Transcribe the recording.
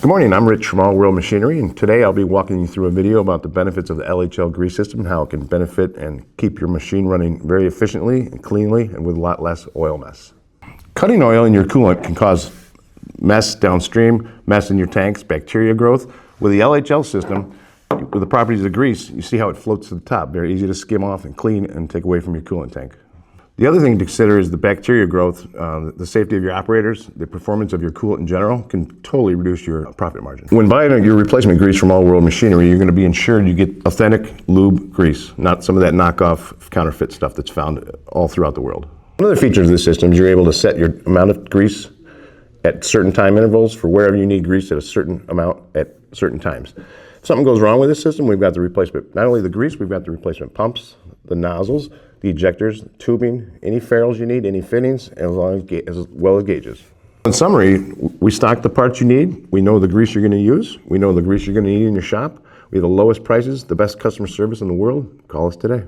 Good morning, I'm Rich from All World Machinery, and today I'll be walking you through a video about the benefits of the LHL grease system and how it can benefit and keep your machine running very efficiently and cleanly and with a lot less oil mess. Cutting oil in your coolant can cause mess downstream, mess in your tanks, bacteria growth. With the LHL system, with the properties of grease, you see how it floats to the top. Very easy to skim off and clean and take away from your coolant tank. The other thing to consider is the bacteria growth, the safety of your operators, the performance of your coolant in general can totally reduce your profit margin. When buying your replacement grease from All World Machinery, you're going to be ensured you get authentic lube grease, not some of that knockoff counterfeit stuff that's found all throughout the world. One of the features of this system is you're able to set your amount of grease at certain time intervals for wherever you need grease at a certain amount at certain times. If something goes wrong with this system, we've got the replacement, not only the grease, we've got the replacement pumps, the nozzles, the ejectors, tubing, any ferrules you need, any fittings, as well as gauges. In summary, we stock the parts you need. We know the grease you're going to use. We know the grease you're going to need in your shop. We have the lowest prices, the best customer service in the world. Call us today.